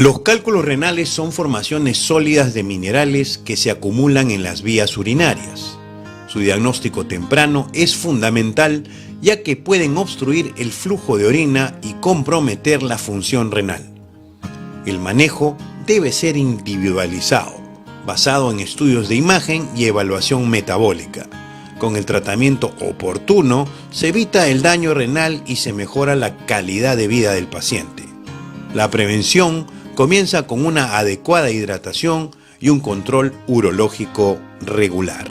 Los cálculos renales son formaciones sólidas de minerales que se acumulan en las vías urinarias. Su diagnóstico temprano es fundamental ya que pueden obstruir el flujo de orina y comprometer la función renal. El manejo debe ser individualizado, basado en estudios de imagen y evaluación metabólica. Con el tratamiento oportuno se evita el daño renal y se mejora la calidad de vida del paciente. La prevención comienza con una adecuada hidratación y un control urológico regular.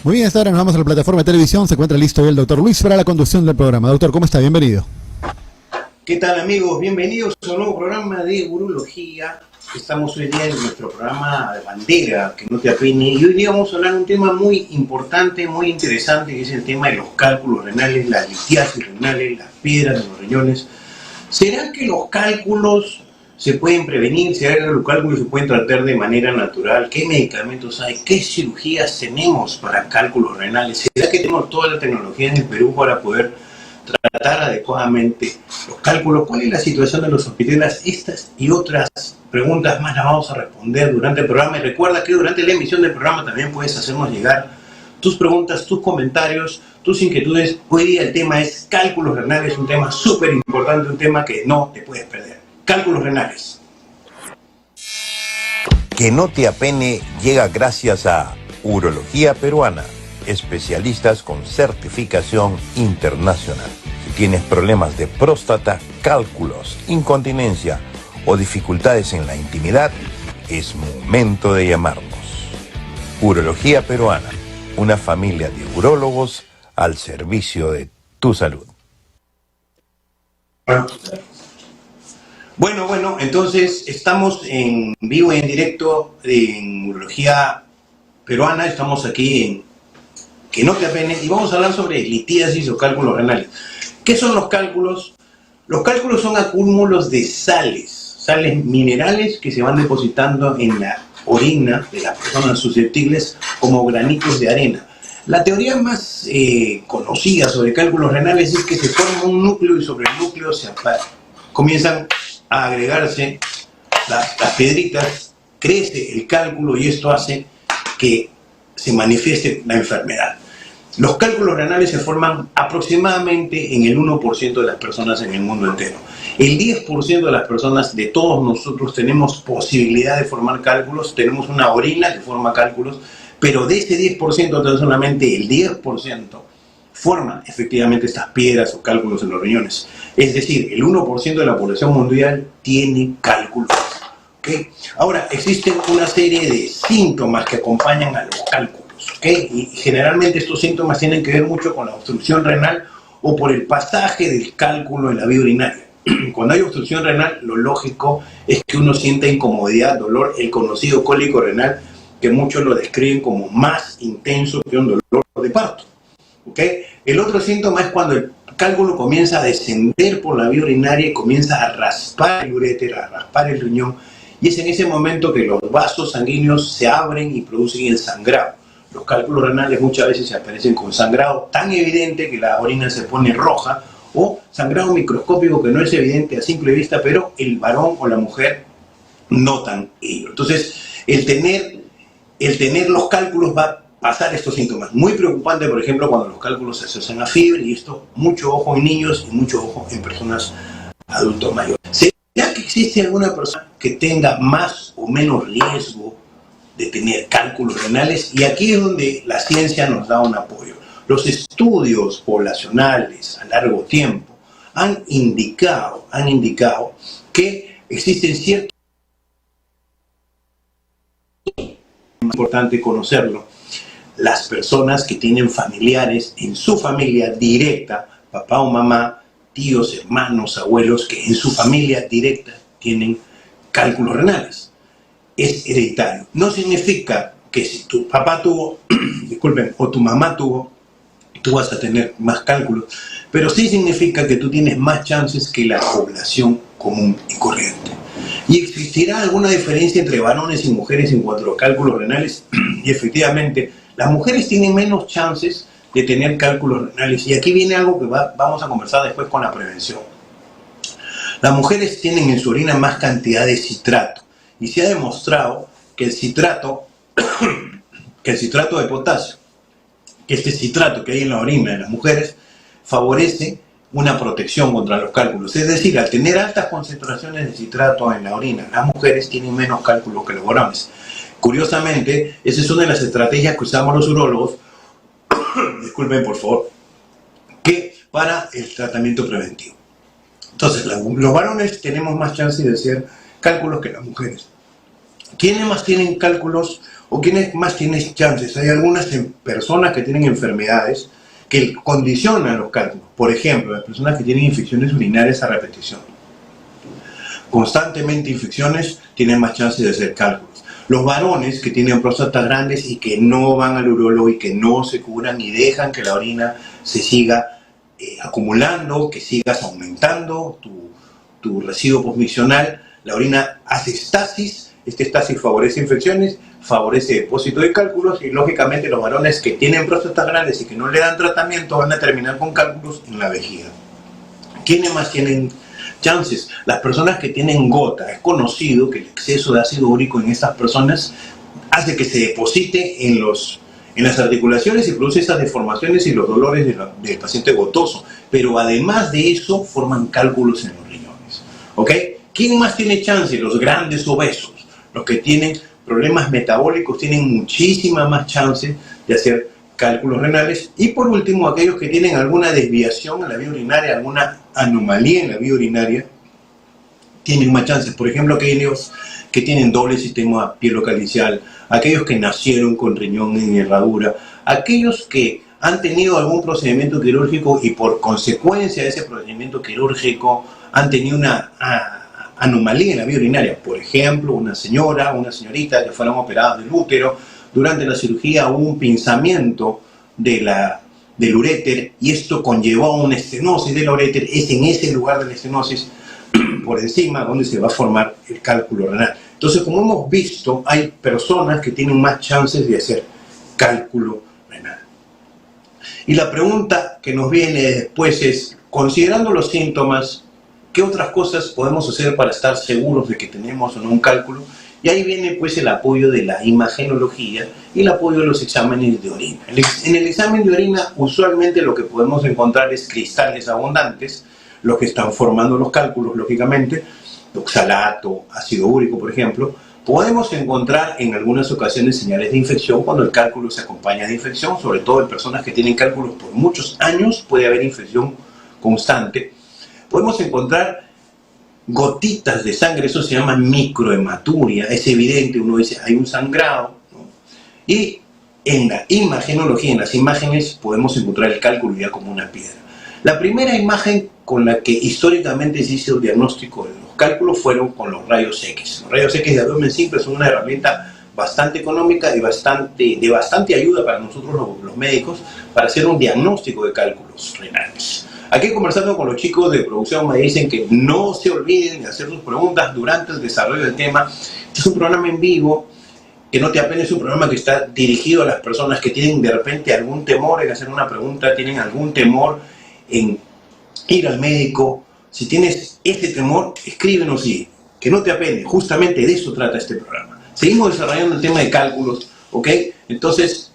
Muy bien, hasta ahora nos vamos a la plataforma de televisión. Se encuentra listo el doctor Luis para la conducción del programa. Doctor, ¿cómo está? Bienvenido. ¿Qué tal, amigos? Bienvenidos a un nuevo programa de urología. Estamos hoy día en nuestro programa de bandera, que no te apene. Y hoy día vamos a hablar de un tema muy importante, muy interesante, que es el tema de los cálculos renales, las litiasis renales, las piedras en los riñones. ¿Será que los cálculos se pueden prevenir? ¿Será que los cálculos se pueden tratar de manera natural? ¿Qué medicamentos hay? ¿Qué cirugías tenemos para cálculos renales? ¿Será que tenemos toda la tecnología en el Perú para poder tratar adecuadamente los cálculos? ¿Cuál es la situación de los hospitales? Estas y otras preguntas más las vamos a responder durante el programa. Y recuerda que durante la emisión del programa también puedes hacernos llegar tus preguntas, tus comentarios, tus inquietudes. Hoy día el tema es cálculos renales, un tema súper importante, un tema que no te puedes perder. Cálculos renales. Que no te apene llega gracias a Urología Peruana, especialistas con certificación internacional. Si tienes problemas de próstata, cálculos, incontinencia o dificultades en la intimidad, es momento de llamarnos. Urología Peruana, una familia de urólogos al servicio de tu salud. Bueno, entonces estamos en vivo y en directo en Urología Peruana. Estamos aquí en Que no te apene y vamos a hablar sobre litíasis o cálculos renales. ¿Qué son los cálculos? Los cálculos son acúmulos de sales minerales que se van depositando en la orina de las personas susceptibles como granitos de arena. La teoría más conocida sobre cálculos renales es que se forma un núcleo y sobre el núcleo comienzan a agregarse las piedritas, crece el cálculo y esto hace que se manifieste la enfermedad. Los cálculos renales se forman aproximadamente en el 1% de las personas en el mundo entero. El 10% de las personas, de todos nosotros, tenemos posibilidad de formar cálculos, tenemos una orina que forma cálculos, pero de ese 10% tan solamente el 10% forma efectivamente estas piedras o cálculos en los riñones. Es decir, el 1% de la población mundial tiene cálculos. ¿Okay? Ahora, existen una serie de síntomas que acompañan a los cálculos. ¿Okay? Y generalmente estos síntomas tienen que ver mucho con la obstrucción renal o por el pasaje del cálculo en la vía urinaria. Cuando hay obstrucción renal, lo lógico es que uno sienta incomodidad, dolor, el conocido cólico renal, que muchos lo describen como más intenso que un dolor de parto. ¿Okay? El otro síntoma es cuando el cálculo comienza a descender por la vía urinaria y comienza a raspar el uréter, a raspar el riñón, y es en ese momento que los vasos sanguíneos se abren y producen el sangrado. Los cálculos renales muchas veces se aparecen con sangrado tan evidente que la orina se pone roja, o sangrado microscópico que no es evidente a simple vista, pero el varón o la mujer notan ello. Entonces, el tener los cálculos va a pasar estos síntomas. Muy preocupante, por ejemplo, cuando los cálculos se asocian a fiebre, y esto, mucho ojo en niños y mucho ojo en personas adultos mayores. ¿Será que existe alguna persona que tenga más o menos riesgo de tener cálculos renales? Y aquí es donde la ciencia nos da un apoyo. Los estudios poblacionales a largo tiempo han indicado que existen ciertos... Es importante conocerlo. Las personas que tienen familiares en su familia directa, papá o mamá, tíos, hermanos, abuelos, que en su familia directa tienen cálculos renales. Es hereditario. No significa que si tu papá tuvo, disculpen, o tu mamá tuvo, tú vas a tener más cálculos. pero sí significa que tú tienes más chances que la población común y corriente. ¿Y existirá alguna diferencia entre varones y mujeres en cuanto a los cálculos renales? Y efectivamente, las mujeres tienen menos chances de tener cálculos renales. Y aquí viene algo que vamos a conversar después con la prevención. Las mujeres tienen en su orina más cantidad de citrato. Y se ha demostrado que el citrato de potasio, que este citrato que hay en la orina de las mujeres, favorece una protección contra los cálculos. Es decir, al tener altas concentraciones de citrato en la orina, las mujeres tienen menos cálculos que los varones. Curiosamente, esa es una de las estrategias que usamos los urólogos, disculpen por favor, que para el tratamiento preventivo. Entonces, los varones tenemos más chances de hacer cálculos que las mujeres. ¿Quiénes más tienen cálculos o quiénes más tienen chances? Hay algunas personas que tienen enfermedades que condicionan los cálculos. Por ejemplo, las personas que tienen infecciones urinarias a repetición. Constantemente infecciones tienen más chances de hacer cálculos. Los varones que tienen próstatas grandes y que no van al urólogo y que no se curan y dejan que la orina se siga acumulando, que sigas aumentando tu residuo posmiccional, la orina hace estasis, este estasis favorece infecciones, favorece depósito de cálculos y lógicamente los varones que tienen próstatas grandes y que no le dan tratamiento van a terminar con cálculos en la vejiga. ¿Quiénes más tienen chances? Las personas que tienen gota. Es conocido que el exceso de ácido úrico en estas personas hace que se deposite en las articulaciones y produce esas deformaciones y los dolores del paciente gotoso. Pero además de eso, forman cálculos en los riñones. ¿Ok? ¿Quién más tiene chance? Los grandes obesos. Los que tienen problemas metabólicos tienen muchísima más chance de hacer cálculos renales. Y por último, aquellos que tienen alguna desviación en la vía urinaria, alguna anomalía en la vía urinaria, tienen más chances. Por ejemplo, aquellos que tienen doble sistema pielocalicial, aquellos que nacieron con riñón en herradura, aquellos que han tenido algún procedimiento quirúrgico y por consecuencia de ese procedimiento quirúrgico han tenido una anomalía en la vía urinaria. Por ejemplo, una señorita que fueron operadas del útero, durante la cirugía hubo un pinzamiento del uréter y esto conllevó a una estenosis del uréter. Es en ese lugar de la estenosis, por encima, donde se va a formar el cálculo renal. Entonces, como hemos visto, hay personas que tienen más chances de hacer cálculo renal. Y la pregunta que nos viene después es, considerando los síntomas, ¿qué otras cosas podemos hacer para estar seguros de que tenemos o no un cálculo? Y ahí viene pues el apoyo de la imagenología y el apoyo de los exámenes de orina. En el examen de orina usualmente lo que podemos encontrar es cristales abundantes, los que están formando los cálculos lógicamente, oxalato, ácido úrico por ejemplo. Podemos encontrar en algunas ocasiones señales de infección cuando el cálculo se acompaña de infección, sobre todo en personas que tienen cálculos por muchos años puede haber infección constante. Podemos encontrar gotitas de sangre, eso se llama microhematuria, es evidente, uno dice hay un sangrado, ¿no? Y en la imagenología, en las imágenes, podemos encontrar el cálculo ya como una piedra. La primera imagen con la que históricamente se hizo el diagnóstico de los cálculos fueron con los rayos X. Los rayos X de abdomen simple son una herramienta bastante económica y de bastante ayuda para nosotros los médicos para hacer un diagnóstico de cálculos renales. Aquí conversando con los chicos de producción me dicen que no se olviden de hacer sus preguntas durante el desarrollo del tema. Este es un programa en vivo, que no te apenes, es un programa que está dirigido a las personas que tienen de repente algún temor en hacer una pregunta, tienen algún temor en ir al médico. Si tienes ese temor, escríbenos y que no te apenes, justamente de eso trata este programa. Seguimos desarrollando el tema de cálculos, ¿ok? Entonces,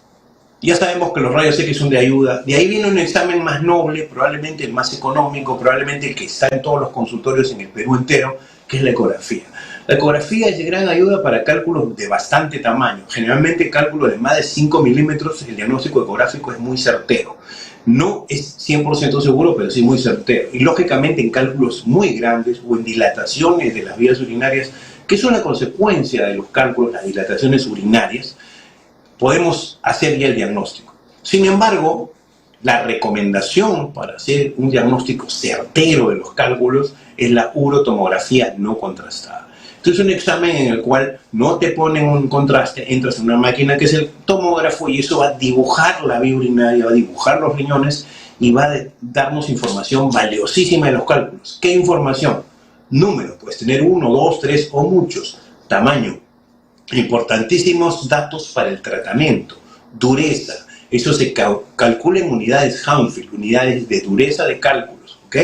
ya sabemos que los rayos X son de ayuda. De ahí viene un examen más noble, probablemente el más económico, probablemente el que está en todos los consultorios en el Perú entero, que es la ecografía. La ecografía es de gran ayuda para cálculos de bastante tamaño. Generalmente cálculos de más de 5 milímetros, el diagnóstico ecográfico es muy certero. No es 100% seguro, pero sí muy certero. Y lógicamente en cálculos muy grandes o en dilataciones de las vías urinarias, que es una consecuencia de los cálculos, las dilataciones urinarias, podemos hacer ya el diagnóstico. Sin embargo, la recomendación para hacer un diagnóstico certero de los cálculos es la urotomografía no contrastada. Entonces es un examen en el cual no te ponen un contraste, entras en una máquina que es el tomógrafo y eso va a dibujar la vía urinaria, va a dibujar los riñones y va a darnos información valiosísima de los cálculos. ¿Qué información? Número, puedes tener 1, 2, 3 o muchos. Tamaño, importantísimos datos para el tratamiento. Dureza, eso se calcula en unidades Hanfield, unidades de dureza de cálculos, ¿ok?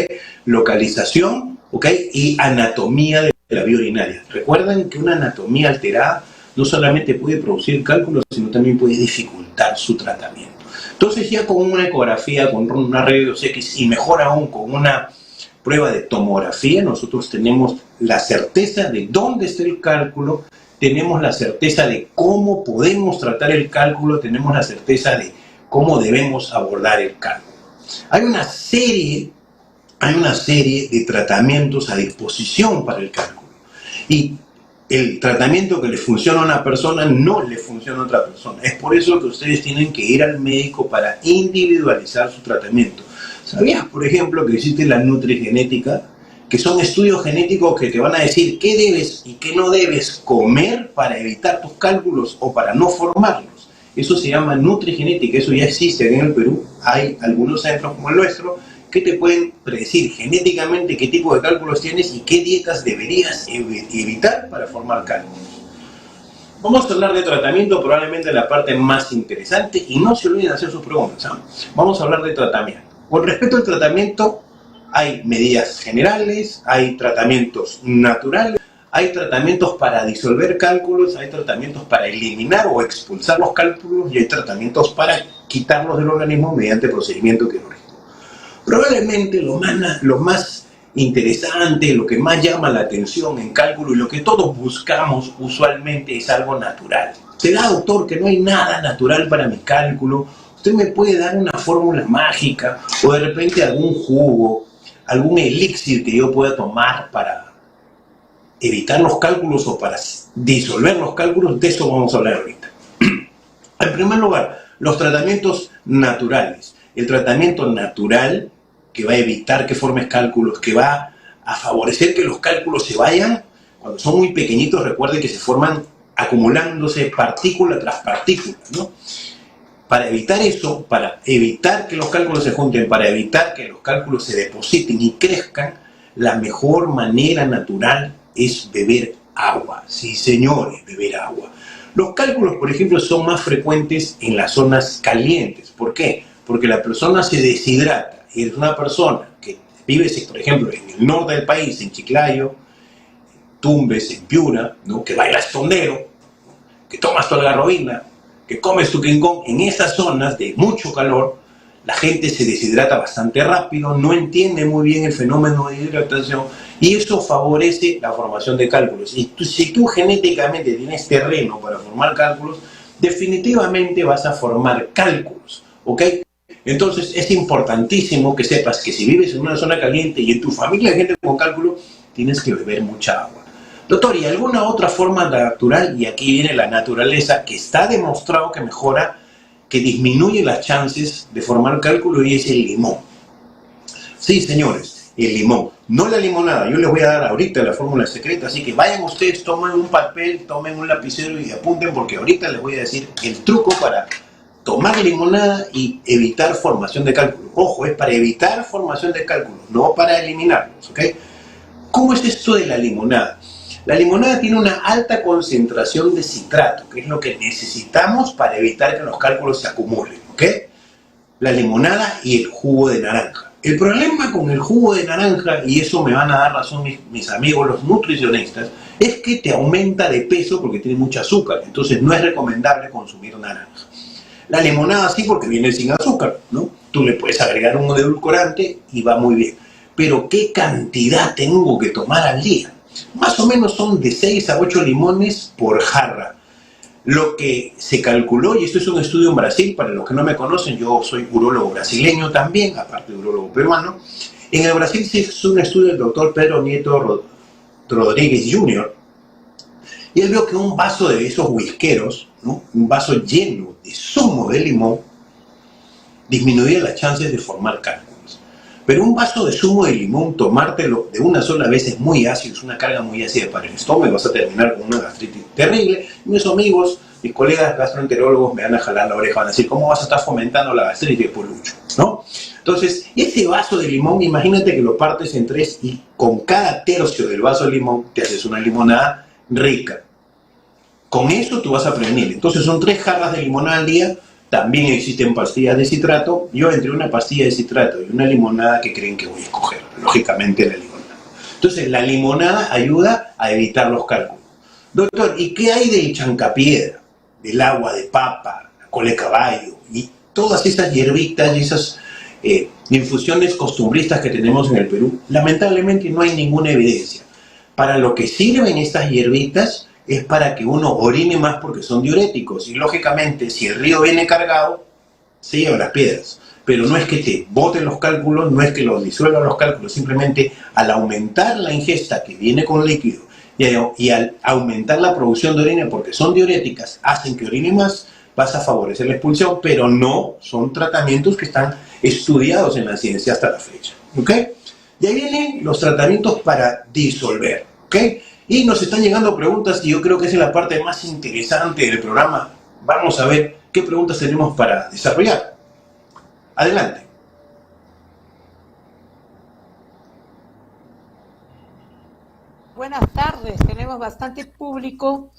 Localización, ¿ok? Y anatomía de la vía urinaria. Recuerden que una anatomía alterada no solamente puede producir cálculos, sino también puede dificultar su tratamiento. Entonces ya con una ecografía, con una rayos X y mejor aún con una prueba de tomografía, nosotros tenemos la certeza de dónde está el cálculo, tenemos la certeza de cómo podemos tratar el cálculo, tenemos la certeza de cómo debemos abordar el cálculo. Hay una serie de tratamientos a disposición para el cálculo. Y el tratamiento que le funciona a una persona no le funciona a otra persona. Es por eso que ustedes tienen que ir al médico para individualizar su tratamiento. ¿Sabías, por ejemplo, que existe la nutrigenética? Que son estudios genéticos que te van a decir qué debes y qué no debes comer para evitar tus cálculos o para no formarlos. Eso se llama nutrigenética, eso ya existe en el Perú. Hay algunos centros como el nuestro que te pueden predecir genéticamente qué tipo de cálculos tienes y qué dietas deberías evitar para formar cálculos. Vamos a hablar de tratamiento, probablemente la parte más interesante, y no se olviden de hacer sus preguntas, ¿eh? Vamos a hablar de tratamiento. Con respecto al tratamiento, hay medidas generales, hay tratamientos naturales, hay tratamientos para disolver cálculos, hay tratamientos para eliminar o expulsar los cálculos y hay tratamientos para quitarlos del organismo mediante procedimiento quirúrgico. Probablemente lo más interesante, lo que más llama la atención en cálculo y lo que todos buscamos usualmente es algo natural. ¿Será, doctor, que no hay nada natural para mi cálculo? ¿Usted me puede dar una fórmula mágica o de repente algún jugo, algún elixir que yo pueda tomar para evitar los cálculos o para disolver los cálculos? De eso vamos a hablar ahorita. En primer lugar, los tratamientos naturales. El tratamiento natural que va a evitar que formes cálculos, que va a favorecer que los cálculos se vayan, cuando son muy pequeñitos, recuerden que se forman acumulándose partícula tras partícula, ¿no? Para evitar eso, para evitar que los cálculos se junten, para evitar que los cálculos se depositen y crezcan, la mejor manera natural es beber agua. Sí, señores, beber agua. Los cálculos, por ejemplo, son más frecuentes en las zonas calientes. ¿Por qué? Porque la persona se deshidrata. Y es una persona que vive, por ejemplo, en el norte del país, en Chiclayo, Tumbes, en Piura, ¿no? Que bailas tondero, que tomas tu algarrobina, que comes tu quingón. En esas zonas de mucho calor, la gente se deshidrata bastante rápido, no entiende muy bien el fenómeno de hidratación y eso favorece la formación de cálculos. Y si tú genéticamente tienes terreno para formar cálculos, definitivamente vas a formar cálculos, ¿ok? Entonces es importantísimo que sepas que si vives en una zona caliente y en tu familia hay gente con cálculo, tienes que beber mucha agua. Doctor, ¿y alguna otra forma natural? Y aquí viene la naturaleza que está demostrado que mejora, que disminuye las chances de formar cálculo y es el limón. Sí, señores, el limón. No la limonada. Yo les voy a dar ahorita la fórmula secreta, así que vayan ustedes, tomen un papel, tomen un lapicero y apunten porque ahorita les voy a decir el truco para tomar limonada y evitar formación de cálculos. Ojo, es para evitar formación de cálculos, no para eliminarlos, ¿ok? ¿Cómo es esto de la limonada? La limonada tiene una alta concentración de citrato, que es lo que necesitamos para evitar que los cálculos se acumulen, ¿ok? La limonada y el jugo de naranja. El problema con el jugo de naranja, y eso me van a dar razón mis amigos los nutricionistas, es que te aumenta de peso porque tiene mucho azúcar, entonces no es recomendable consumir naranja. La limonada sí, porque viene sin azúcar, ¿no? Tú le puedes agregar un edulcorante y va muy bien. Pero ¿qué cantidad tengo que tomar al día? Más o menos son de 6 a 8 limones por jarra. Lo que se calculó, y esto es un estudio en Brasil, para los que no me conocen, yo soy urólogo brasileño también, aparte de urólogo peruano. En el Brasil se hizo un estudio del doctor Pedro Nieto Rodríguez Jr., y él vio que un vaso de esos whiskeros, ¿no? Un vaso lleno de zumo de limón, disminuía las chances de formar cálculos. Pero un vaso de zumo de limón, tomártelo de una sola vez es muy ácido, es una carga muy ácida para el estómago, vas a terminar con una gastritis terrible. Mis amigos mis colegas gastroenterólogos me van a jalar la oreja, van a decir, ¿cómo vas a estar fomentando la gastritis, Polucho? ¿No? Entonces, ese vaso de limón, imagínate que lo partes en 3 y con cada tercio del vaso de limón te haces una limonada rica. Con eso tú vas a prevenir. Entonces son 3 jarras de limonada al día. También existen pastillas de citrato. Yo entre una pastilla de citrato y una limonada, ¿qué creen que voy a escoger? Lógicamente la limonada. Entonces la limonada ayuda a evitar los cálculos. Doctor, ¿y qué hay del chancapiedra, del agua de papa, la cola de caballo y todas esas hierbitas y esas infusiones costumbristas que tenemos en el Perú? Lamentablemente no hay ninguna evidencia. Para lo que sirven estas hierbitas es para que uno orine más porque son diuréticos. Y lógicamente, si el río viene cargado, se lleva las piedras. Pero no es que te boten los cálculos, no es que los disuelvan los cálculos, simplemente al aumentar la ingesta que viene con líquido y al aumentar la producción de orina, porque son diuréticas, hacen que orine más, vas a favorecer la expulsión, pero no son tratamientos que están estudiados en la ciencia hasta la fecha. ¿Ok? De ahí vienen los tratamientos para disolver. ¿Ok? Y nos están llegando preguntas y yo creo que esa es la parte más interesante del programa. Vamos a ver qué preguntas tenemos para desarrollar. Adelante. Buenas tardes, tenemos bastante público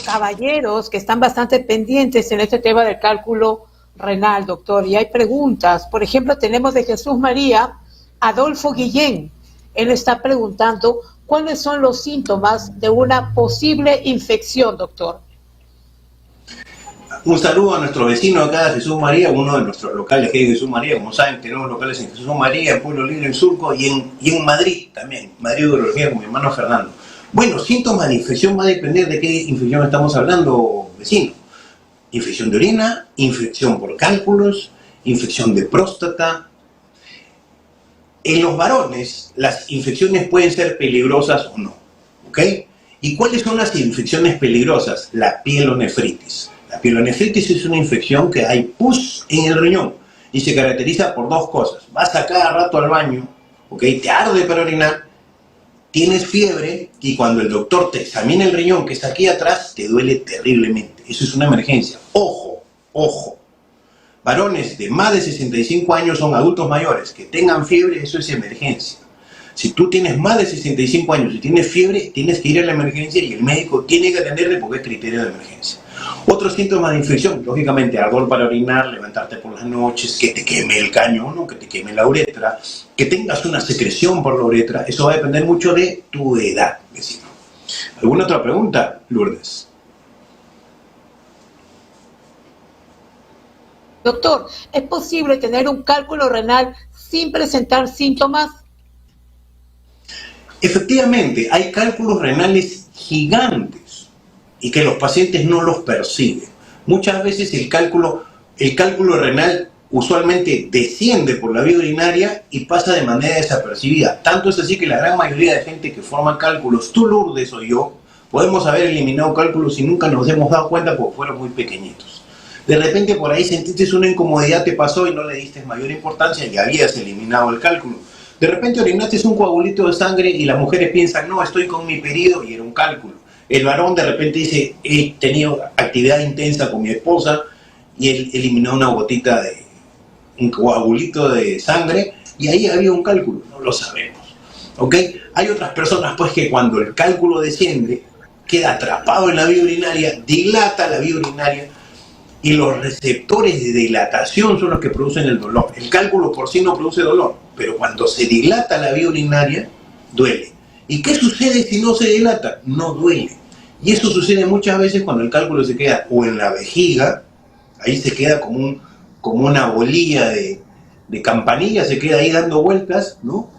caballeros que están bastante pendientes en este tema del cálculo renal, doctor. Y hay preguntas, por ejemplo, tenemos de Jesús María, Adolfo Guillén. Él está preguntando, ¿cuáles son los síntomas de una posible infección, doctor? Un saludo a nuestro vecino acá, Jesús María, uno de nuestros locales que es Jesús María. Como saben, tenemos locales en Jesús María, en Pueblo Libre, en Surco y en Madrid también, Madrid Urología con mi hermano Fernando. Bueno, síntomas de infección va a depender de qué infección estamos hablando, vecino. Infección de orina, infección por cálculos, infección de próstata. En los varones, las infecciones pueden ser peligrosas o no, ¿ok? ¿Y cuáles son las infecciones peligrosas? La pielonefritis. La pielonefritis es una infección que hay pus en el riñón y se caracteriza por 2 cosas. Vas a cada rato al baño, ¿ok? Te arde para orinar, tienes fiebre y cuando el doctor te examina el riñón, que está aquí atrás, te duele terriblemente. Eso es una emergencia. Ojo, ojo. Varones de más de 65 años son adultos mayores. Que tengan fiebre, eso es emergencia. Si tú tienes más de 65 años y tienes fiebre, tienes que ir a la emergencia y el médico tiene que atenderte porque es criterio de emergencia. Otros síntomas de infección, lógicamente, ardor para orinar, levantarte por las noches, que te queme el caño, ¿no? Que te queme la uretra, que tengas una secreción por la uretra. Eso va a depender mucho de tu edad, vecino. ¿Alguna otra pregunta, Lourdes? Doctor, ¿es posible tener un cálculo renal sin presentar síntomas? Efectivamente, hay cálculos renales gigantes y que los pacientes no los perciben. Muchas veces el cálculo renal usualmente desciende por la vía urinaria y pasa de manera desapercibida. Tanto es así que la gran mayoría de gente que forma cálculos, tú Lourdes o yo, podemos haber eliminado cálculos y nunca nos hemos dado cuenta porque fueron muy pequeñitos. De repente por ahí sentiste una incomodidad, te pasó y no le diste mayor importancia y habías eliminado el cálculo. De repente orinaste un coagulito de sangre y las mujeres piensan, no, estoy con mi periodo y era un cálculo. El varón de repente dice, he tenido actividad intensa con mi esposa y él eliminó una gotita de un coagulito de sangre y ahí había un cálculo, no lo sabemos. ¿Ok? Hay otras personas pues que cuando el cálculo desciende, queda atrapado en la vía urinaria, dilata la vía urinaria y los receptores de dilatación son los que producen el dolor. El cálculo por sí no produce dolor, pero cuando se dilata la vía urinaria, duele. ¿Y qué sucede si no se dilata? No duele. Y eso sucede muchas veces cuando el cálculo se queda o en la vejiga, ahí se queda como una bolilla de campanilla, se queda ahí dando vueltas, ¿no?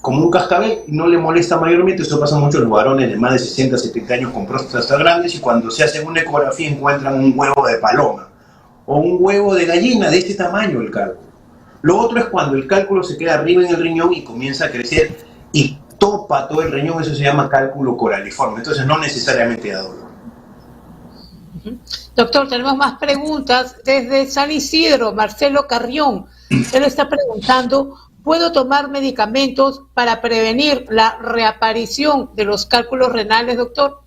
Como un cascabel, y no le molesta mayormente. Eso pasa mucho en los varones de más de 60, 70 años con próstatas grandes y cuando se hacen una ecografía encuentran un huevo de paloma o un huevo de gallina de ese tamaño el cálculo. Lo otro es cuando el cálculo se queda arriba en el riñón y comienza a crecer y topa todo el riñón, eso se llama cálculo coraliforme, entonces no necesariamente da dolor. Doctor, tenemos más preguntas desde San Isidro, Marcelo Carrión. Él está preguntando, ¿puedo tomar medicamentos para prevenir la reaparición de los cálculos renales, doctor?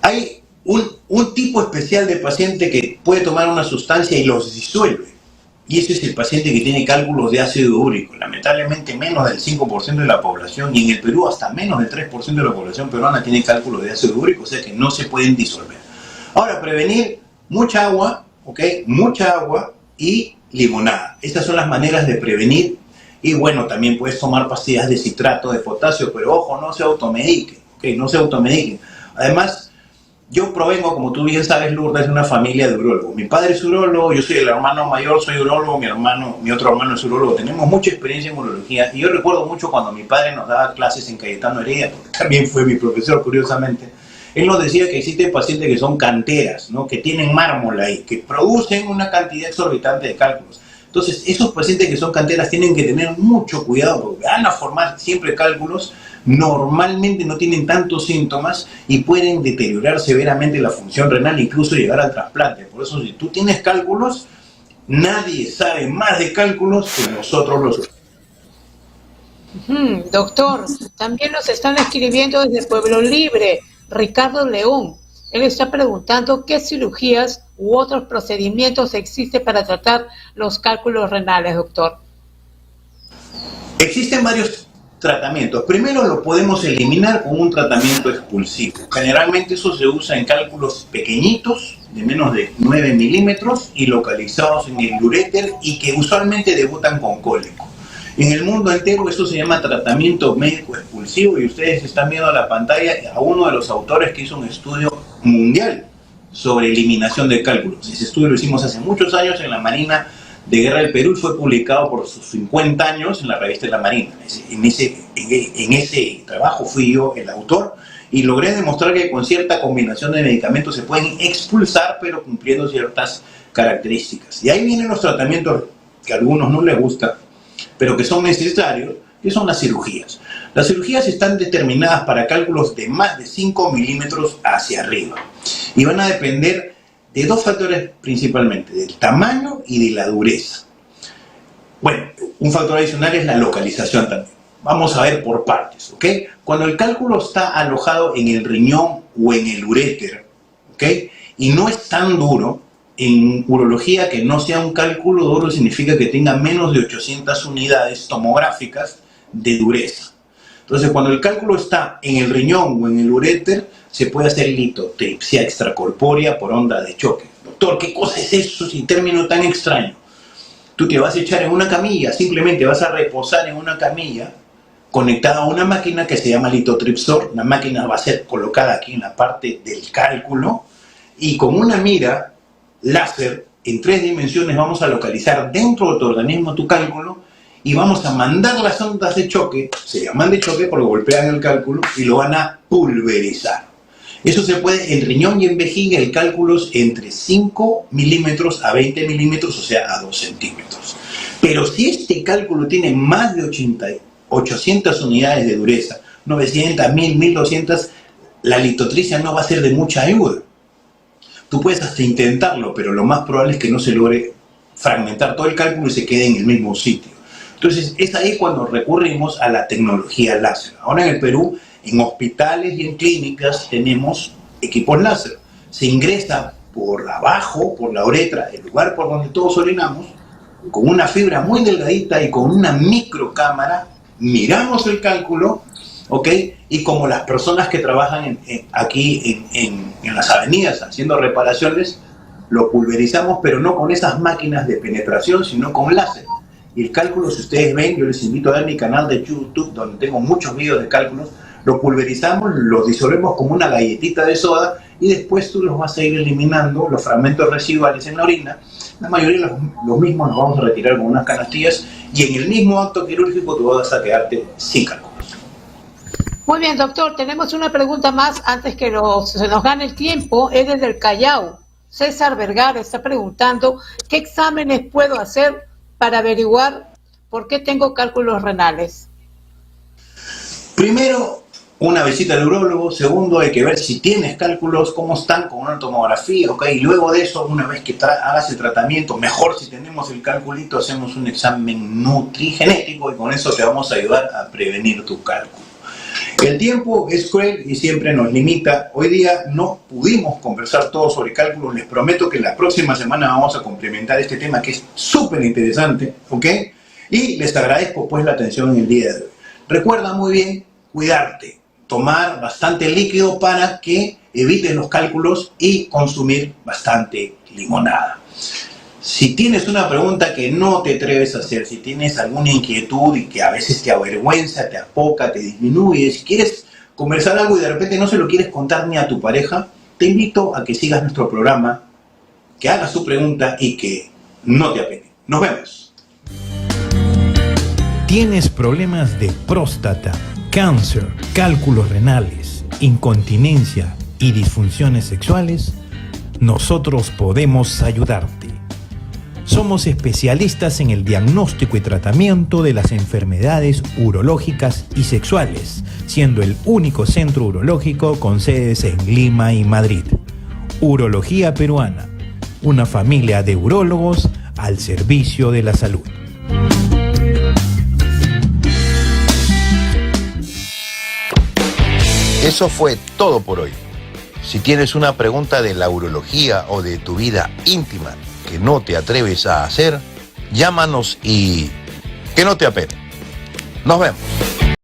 Hay un tipo especial de paciente que puede tomar una sustancia y los disuelve. Y ese es el paciente que tiene cálculos de ácido úrico. Lamentablemente menos del 5% de la población, y en el Perú hasta menos del 3% de la población peruana tiene cálculos de ácido úrico, o sea que no se pueden disolver. Ahora, prevenir mucha agua, ¿ok? Mucha agua y limonada. Estas son las maneras de prevenir. Y bueno, también puedes tomar pastillas de citrato de potasio, pero ojo, no se automediquen, ¿ok? No se automediquen. Además, yo provengo, como tú bien sabes, Lourdes, de una familia de urólogos. Mi padre es urólogo, yo soy el hermano mayor, soy urólogo, mi otro hermano es urólogo. Tenemos mucha experiencia en urología y yo recuerdo mucho cuando mi padre nos daba clases en Cayetano Heredia, porque también fue mi profesor, curiosamente. Él nos decía que existen pacientes que son canteras, ¿no? Que tienen mármol ahí, que producen una cantidad exorbitante de cálculos. Entonces, esos pacientes que son canteras tienen que tener mucho cuidado porque van a formar siempre cálculos. Normalmente no tienen tantos síntomas y pueden deteriorar severamente la función renal, incluso llegar al trasplante. Por eso, si tú tienes cálculos, nadie sabe más de cálculos que nosotros los... Doctor, también nos están escribiendo desde Pueblo Libre, Ricardo León. Él está preguntando qué cirugías u otros procedimientos existen para tratar los cálculos renales, doctor. Existen varios tratamientos. Primero lo podemos eliminar con un tratamiento expulsivo. Generalmente eso se usa en cálculos pequeñitos, de menos de 9 milímetros y localizados en el uréter y que usualmente debutan con cólico. En el mundo entero eso se llama tratamiento médico expulsivo y ustedes están viendo a la pantalla a uno de los autores que hizo un estudio mundial sobre eliminación de cálculos. Ese estudio lo hicimos hace muchos años en la Marina de Guerra del Perú y fue publicado por sus 50 años en la revista de la Marina. En ese trabajo fui yo el autor y logré demostrar que con cierta combinación de medicamentos se pueden expulsar, pero cumpliendo ciertas características. Y ahí vienen los tratamientos que a algunos no les gusta, pero que son necesarios, que son las cirugías. Las cirugías están determinadas para cálculos de más de 5 milímetros hacia arriba y van a depender de dos factores principalmente, del tamaño y de la dureza. Bueno, un factor adicional es la localización también. Vamos a ver por partes, ¿ok? Cuando el cálculo está alojado en el riñón o en el uréter, ¿ok? Y no es tan duro, en urología que no sea un cálculo duro significa que tenga menos de 800 unidades tomográficas de dureza. Entonces, cuando el cálculo está en el riñón o en el uréter, se puede hacer litotripsia extracorpórea por onda de choque. Doctor, ¿qué cosa es eso sin término tan extraño? Tú te vas a echar en una camilla, simplemente vas a reposar en una camilla conectada a una máquina que se llama litotripsor. La máquina va a ser colocada aquí en la parte del cálculo y con una mira láser en 3 dimensiones vamos a localizar dentro de tu organismo tu cálculo y vamos a mandar las ondas de choque, se llaman de choque porque golpean el cálculo y lo van a pulverizar. Eso se puede en riñón y en vejiga, el cálculo es entre 5 milímetros a 20 milímetros, o sea, a 2 centímetros. Pero si este cálculo tiene más de 800 unidades de dureza, 900, 1000, 1200, la litotripsia no va a ser de mucha ayuda. Tú puedes hasta intentarlo, pero lo más probable es que no se logre fragmentar todo el cálculo y se quede en el mismo sitio. Entonces, es ahí cuando recurrimos a la tecnología láser. Ahora en el Perú, en hospitales y en clínicas tenemos equipos láser. Se ingresa por abajo, por la uretra, el lugar por donde todos orinamos, con una fibra muy delgadita y con una microcámara, miramos el cálculo, ¿ok? Y como las personas que trabajan aquí en las avenidas haciendo reparaciones, lo pulverizamos, pero no con esas máquinas de penetración, sino con láser. Y el cálculo, si ustedes ven, yo les invito a ver mi canal de YouTube, donde tengo muchos videos de cálculos, lo pulverizamos, lo disolvemos como una galletita de soda y después tú los vas a ir eliminando, los fragmentos residuales en la orina. La mayoría de los mismos los vamos a retirar con unas canastillas y en el mismo acto quirúrgico tú vas a quedarte sin cálculos. Muy bien, doctor, tenemos una pregunta más antes que se nos gane el tiempo, es desde el Callao. César Vergara está preguntando qué exámenes puedo hacer para averiguar por qué tengo cálculos renales. Primero, una visita al urólogo. Segundo, hay que ver si tienes cálculos, cómo están con una tomografía, ¿ok? Y luego de eso, una vez que hagas el tratamiento, mejor si tenemos el calculito, hacemos un examen nutrigenético y con eso te vamos a ayudar a prevenir tu cálculo. El tiempo es cruel y siempre nos limita. Hoy día no pudimos conversar todo sobre cálculos. Les prometo que la próxima semana vamos a complementar este tema que es súper interesante, ¿ok? Y les agradezco pues la atención en el día de hoy. Recuerda muy bien cuidarte, tomar bastante líquido para que evites los cálculos y consumir bastante limonada. Si tienes una pregunta que no te atreves a hacer, si tienes alguna inquietud y que a veces te avergüenza, te apoca, te disminuye, si quieres conversar algo y de repente no se lo quieres contar ni a tu pareja, te invito a que sigas nuestro programa, que hagas tu pregunta y que no te apene. Nos vemos. ¿Tienes problemas de próstata, cáncer, cálculos renales, incontinencia y disfunciones sexuales? Nosotros podemos ayudarte. Somos especialistas en el diagnóstico y tratamiento de las enfermedades urológicas y sexuales, siendo el único centro urológico con sedes en Lima y Madrid. Urología Peruana, una familia de urólogos al servicio de la salud. Eso fue todo por hoy. Si tienes una pregunta de la urología o de tu vida íntima que no te atreves a hacer, llámanos y que no te apene. Nos vemos.